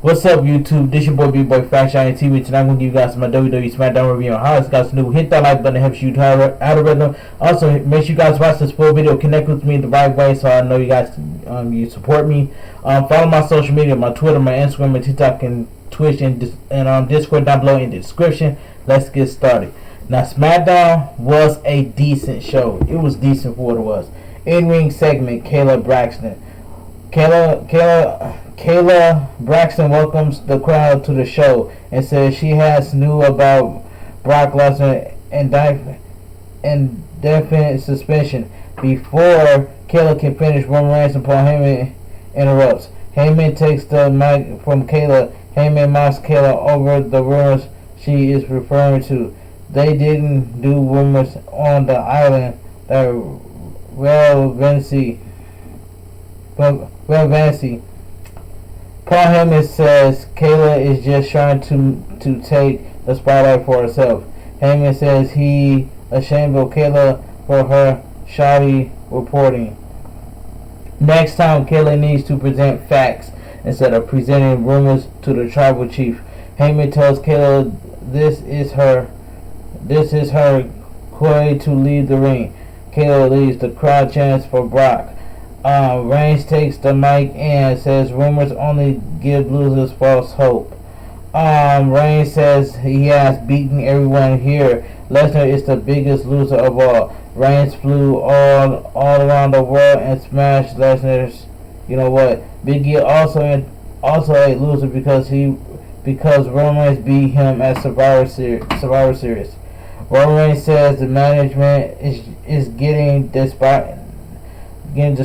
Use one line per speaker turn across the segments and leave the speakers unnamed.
What's up, YouTube? This your boy Bigboyfactsjonnytv. Tonight I'm gonna give you guys my WWE Smackdown review on how it's guys new. Hit that like button, it helps you algorithm. Also, make sure you guys watch this full video. Connect with me the right way, so I know you guys you support me. Follow my social media, my Twitter, my Instagram, my TikTok, and Twitch, and Discord down below in the description. Let's get started. Now, Smackdown was a decent show. It was decent for what it was. In-ring segment, Kayla Braxton. Kayla Braxton welcomes the crowd to the show and says she has knew about Brock Lesnar and definite suspension. Before Kayla can finish, Roman Reigns and Paul Heyman interrupts. Heyman takes the mic from Kayla. Heyman mocks Kayla over the rumors she is referring to. They didn't do rumors on the island that relevancy. Paul Heyman says Kayla is just trying to take the spotlight for herself. Heyman says he ashamed of Kayla for her shoddy reporting. Next time, Kayla needs to present facts instead of presenting rumors to the tribal chief. Heyman tells Kayla this is her way to leave the ring. Kayla leaves. The crowd chants for Brock. Reigns takes the mic and says rumors only give losers false hope. Reigns says he has beaten everyone here. Lesnar is the biggest loser of all. Reigns flew all around the world and smashed Lesnar's. You know what? Big E also a loser because Roman Reigns beat him at Survivor Series. Roman Reigns says the management is getting despite. Did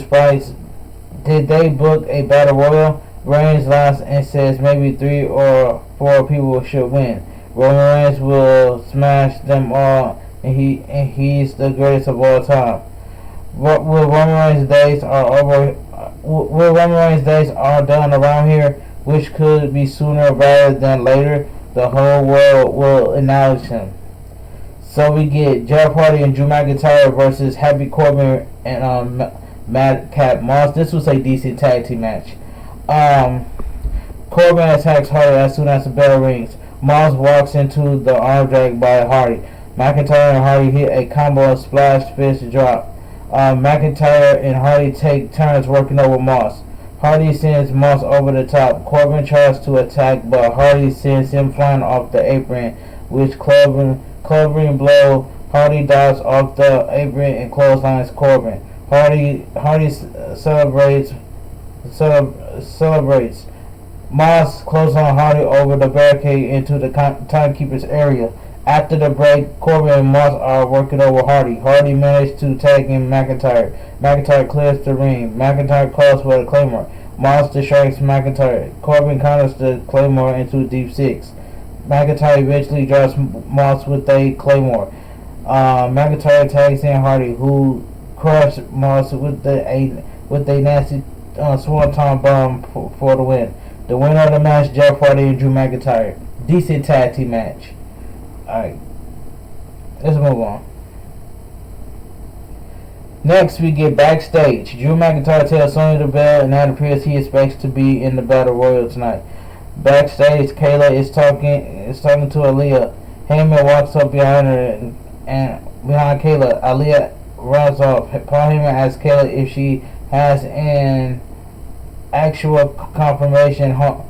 they book a battle royal? Reigns laughs and says maybe 3 or 4 people should win. Roman Reigns will smash them all, and he's the greatest of all time. Will Roman Reigns' days are over? Will Roman Reigns' days are done around here, which could be sooner rather than later? The whole world will acknowledge him. So we get Jeff Hardy and Drew McIntyre versus Happy Corbin and Madcap Moss. This was a decent tag team match. Corbin attacks Hardy as soon as the bell rings. Moss walks into the arm drag by Hardy. McIntyre and Hardy hit a combo of splash fist drop. McIntyre and Hardy take turns working over Moss. Hardy sends Moss over the top. Corbin tries to attack, but Hardy sends him flying off the apron, which clobbering blow. Hardy dives off the apron and clotheslines Corbin. Hardy celebrates. Moss closes on Hardy over the barricade into the timekeeper's area. After the break, Corbin and Moss are working over Hardy. Hardy managed to tag in McIntyre. McIntyre clears the ring. McIntyre calls for the Claymore. Moss distracts McIntyre. Corbin counters the Claymore into a deep 6. McIntyre eventually drives Moss with a Claymore. McIntyre tags in Hardy, who crushed Moss with a nasty swanton bomb for the win. The winner of the match, Jeff Hardy and Drew McIntyre. Decent tag team match. Alright, let's move on. Next, we get Backstage. Drew McIntyre tells Sonya Deville, and it appears he expects to be in the Battle Royal tonight. Backstage, Kayla is talking to Aaliyah. Heyman walks up behind her and behind Kayla. Aaliyah runs off. Paul Heyman asks Kayla if she has an actual confirmation. Paul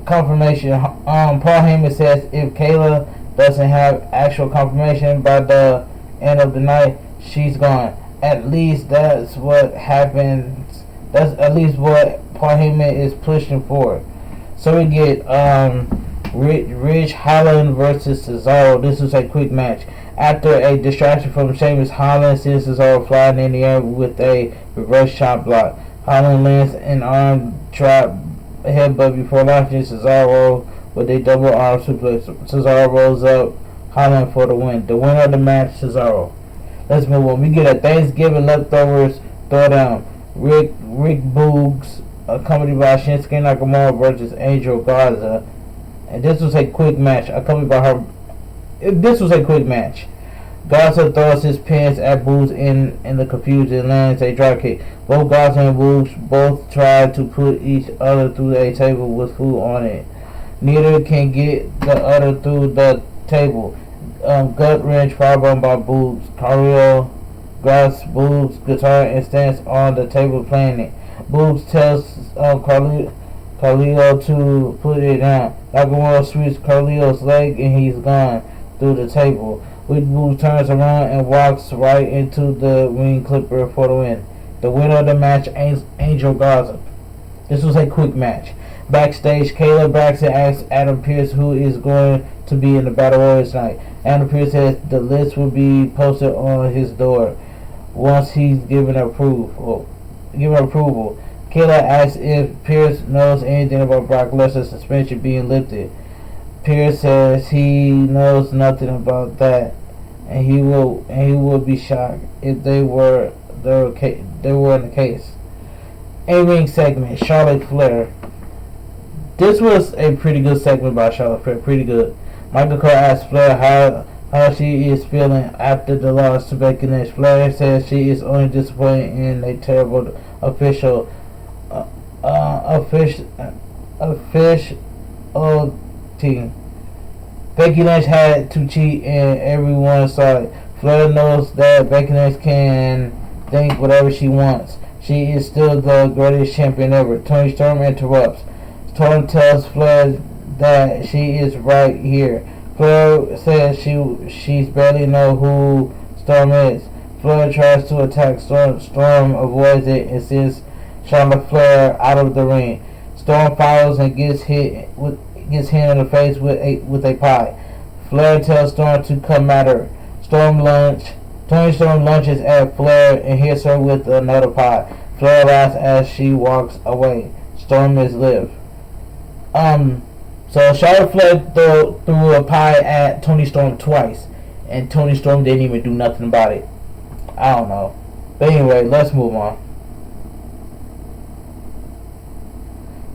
Heyman says if Kayla doesn't have actual confirmation by the end of the night, she's gone. At least that's what happens. That's at least what Paul Heyman is pushing for. So we get Ridge Holland versus Cesaro. This was a quick match. After a distraction from Sheamus, Holland sends Cesaro flying in the air with a reverse chop block. Holland lands an arm trap headbutt before launching Cesaro with a double arm suplex. Cesaro rolls up Holland for the win. The winner of the match, Cesaro. Let's move on. We get a Thanksgiving leftovers throwdown. Rick Boogs, accompanied by Shinsuke Nakamura versus Angel Garza. And this was a quick match. This was a quick match. Garza throws his pins at Boogs in the confusion and lands a dropkick. Both Garza and Boogs both try to put each other through a table with food on it. Neither can get the other through the table. Gut wrench firebomb by Boogs. Carrillo grabs Boogs' guitar and stands on the table playing it. Boogs tells Carrillo to put it down. Nakamura sweeps Carrillo's leg and he's gone through the table. Which Boogs turns around and walks right into the ring clipper for the win. The winner of the match, Angel Garza. This was a quick match. Backstage, Kayla Braxton asks Adam Pearce who is going to be in the Battle Royal tonight. Adam Pearce says the list will be posted on his door once he's given approval. Kayla asks if Pearce knows anything about Brock Lesnar's suspension being lifted. Pearce says he knows nothing about that, and he will be shocked if they were in the case. A-ring segment, Charlotte Flair. This was a pretty good segment by Charlotte Flair, pretty good. Michael Cole asked Flair how she is feeling after the loss to Becky Lynch. Flair says she is only disappointed in a terrible official team. Becky Lynch had to cheat and everyone saw it. Flair knows that Becky Lynch can think whatever she wants. She is still the greatest champion ever. Toni Storm interrupts. Storm tells Flair that she is right here. Flair says she's barely know who Storm is. Flair tries to attack Storm. Storm avoids it and sends Charlotte Flair out of the ring. Storm follows and gets hit in the face with a pie. Flair tells Storm to come at her. Toni Storm lunges at Flair and hits her with another pie. Flair laughs as she walks away. Storm is live. So Charlotte Flair threw a pie at Toni Storm twice, and Toni Storm didn't even do nothing about it. I don't know. But anyway, let's move on.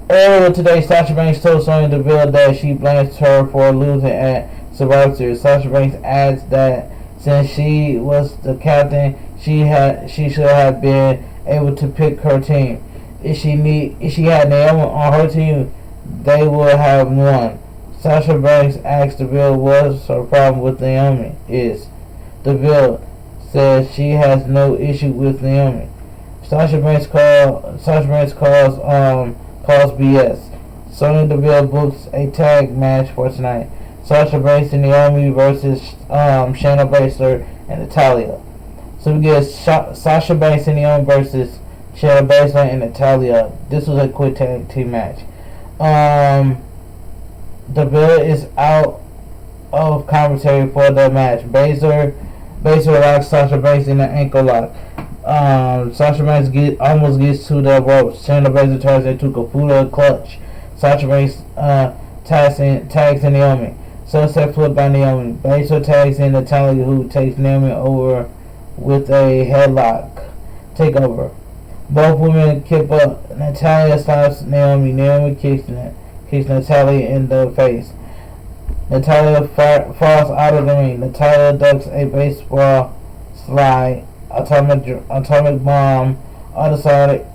Earlier today, Sasha Banks told Sonya Deville that she blames her for losing at Survivor Series. Sasha Banks adds that since she was the captain, she should have been able to pick her team. If she had Naomi on her team, they would have won. Sasha Banks asked Deville what her problem with Naomi is. Deville says she has no issue with Naomi. Sasha Banks calls BS. Sonya Deville books a tag match for tonight. Sasha Banks and Naomi versus Shayna Baszler and Natalya. So we get Sasha Banks and Naomi versus Shayna Baszler and Natalya. This was a quick tag team match. Deville is out of commentary for the match. Baszler locks Sasha Banks in the ankle lock. Sasha Banks almost gets to the ropes. Shayna Baszler turns into Caputa clutch. Sasha Banks tags in Naomi. Sunset flip by Naomi. Baszler tags in Natalya, who takes Naomi over with a headlock takeover. Both women kip up. Natalya stops Naomi. Naomi kicks Natalya in the face. Natalya falls out of the ring. Natalya ducks a baseball slide. Atomic bomb. Other side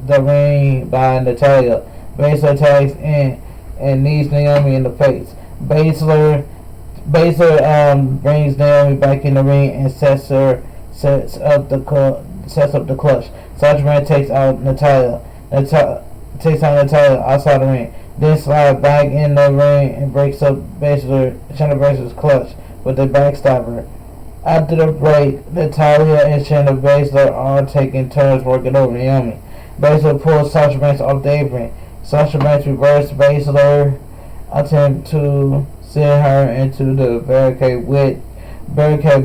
the ring by Natalya. Baszler tags in and knees Naomi in the face. Baszler brings Naomi back in the ring and sets up the clutch. Sasha Banks takes out Natalya outside the ring. Then slides back in the ring and breaks up Shayna Baszler's clutch with a backstabber. After the break, Natalya and Shayna Baszler are taking turns working over Naomi. Baszler pulls Sasha Banks off the apron. Sasha Banks reverses Baszler, attempt to send her into the barricade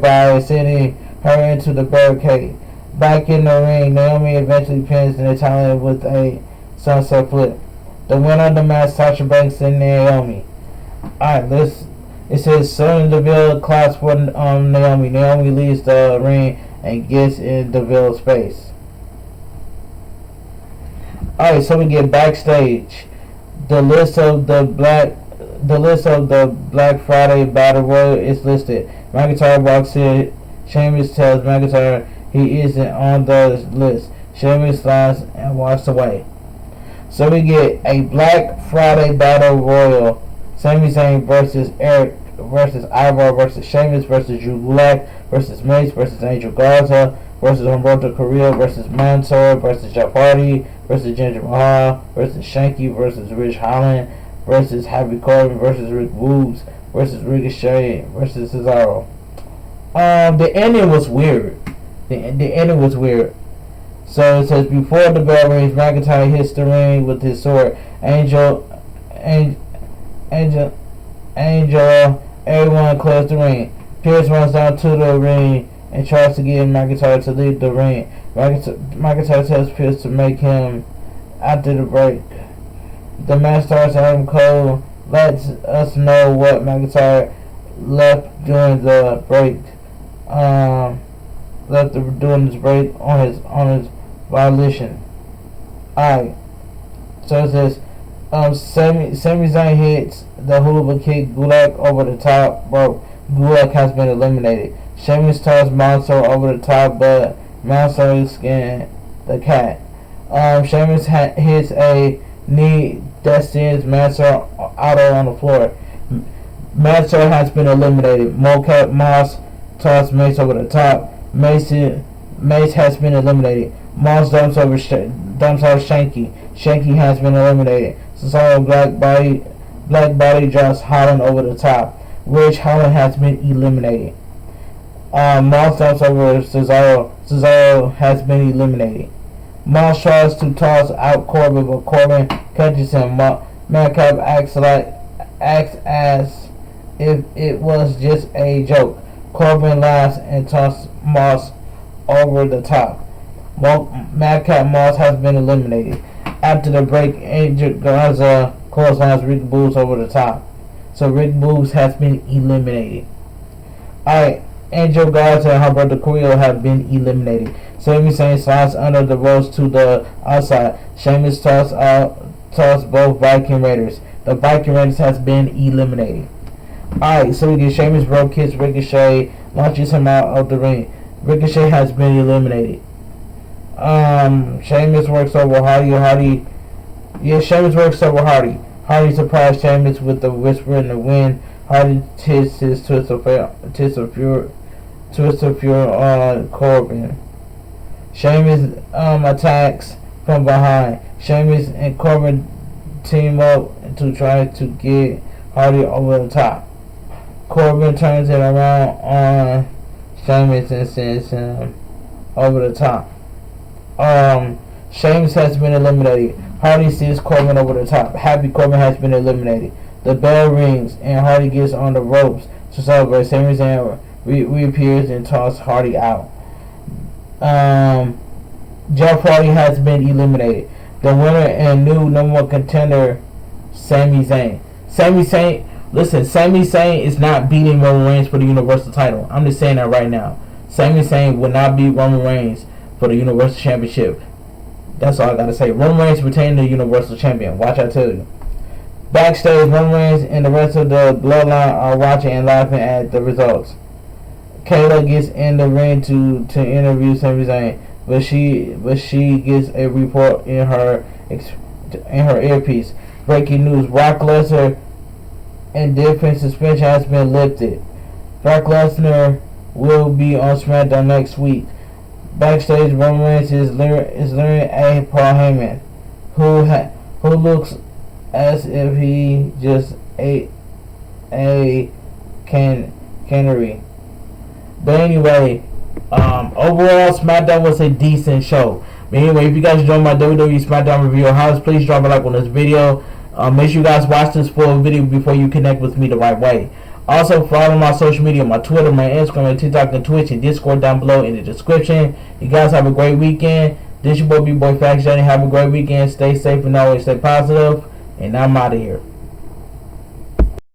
by sending her into the barricade. Back in the ring, Naomi eventually pins Natalya with a sunset flip. The winner of the match, Sasha Banks and Naomi. Alright, it says Sonya Deville claps for Naomi. Naomi leaves the ring and gets in Deville's face. Alright, so we get backstage. The list of the The list of the Black Friday Battle Royal is listed. McIntyre walks in. Sheamus tells McIntyre he isn't on the list. Sheamus slides and walks away. So we get a Black Friday Battle Royal. Sami Zayn versus Eric versus Ivar versus Sheamus versus Drew Gulak versus Mace versus Angel Garza versus Humberto Carrillo versus Mansoor versus Jeff Hardy versus Jinder Mahal versus Shanky versus Rich Holland versus Happy Corbin versus Rick Woods versus Ricochet versus Cesaro. The ending was weird. The ending was weird. So it says, before the bell rings, McIntyre hits the ring with his sword. Angel, everyone clears the ring. Pierce runs down to the ring and tries to get McIntyre to leave the ring. McIntyre tells Pierce to make him after the break. The match starts. Adam Cole lets us know what McIntyre left during the break. During this break on his violation. Alright. So it says Sami Zayn hits the hula kick Gulak over the top rope. Gulak has been eliminated. Sheamus tosses Mansoor over the top, but Mansoor skinned the cat. Sheamus hits a knee that sends Mansoor out on the floor. Mansoor has been eliminated. Mocap Moss tosses Mace over the top. Mace has been eliminated. Moss dumps out Shanky. Shanky has been eliminated. Cesaro Black Body drops Holland over the top. Rich Holland has been eliminated. Moss dumps over Cesaro. Cesaro has been eliminated. Moss tries to toss out Corbin, but Corbin catches him. Madcap acts as if it was just a joke. Corbin laughs and tosses Moss over the top. Madcap Moss has been eliminated. After the break, Angel Garza clotheslines Rick Boogs over the top. So Rick Boogs has been eliminated. Alright, Angel Garza and Humberto Carrillo have been eliminated. Sami Zayn slides under the ropes to the outside. Sheamus toss both Viking Raiders. The Viking Raiders has been eliminated. Alright, so we get Sheamus rope kicks Ricochet, launches him out of the ring. Ricochet has been eliminated. Sheamus works over Hardy. Sheamus works over Hardy. Hardy surprised Sheamus with the whisper in the wind. Hardy hits his twist of fury on Corbin. Sheamus attacks from behind. Sheamus and Corbin team up to try to get Hardy over the top. Corbin turns it around on Sheamus and sends him over the top. Sheamus has been eliminated. Hardy sees Corbin over the top. Happy Corbin has been eliminated. The bell rings and Hardy gets on the ropes to celebrate. Sami Zayn reappears and tosses Hardy out. Jeff Hardy has been eliminated. The winner and new number one contender, Sami Zayn. Sami Zayn is not beating Roman Reigns for the Universal title. I'm just saying that right now. Sami Zayn will not beat Roman Reigns for the Universal Championship. That's all I gotta say. Roman Reigns retained the Universal Champion. Watch, I tell you. Backstage, Roman Reigns and the rest of the bloodline are watching and laughing at the results. Kayla gets in the ring to interview Sami Zayn, but she gets a report in her earpiece. Breaking news: Brock Lesnar indifferent suspension has been lifted. Brock Lesnar will be on Smackdown next week. Backstage, Roman Reigns is leering at Paul Heyman, who looks as if he just ate a cannery. But anyway, overall, Smackdown was a decent show. But anyway, if you guys enjoyed my WWE Smackdown review of house, please drop a like on this video. Make sure you guys watch this full video before you connect with me the right way. Also, follow my social media, my Twitter, my Instagram, and TikTok, and Twitch, and Discord down below in the description. You guys have a great weekend. This your boy, Bigboyfactsjonny. Have a great weekend. Stay safe and always stay positive. And I'm out of here.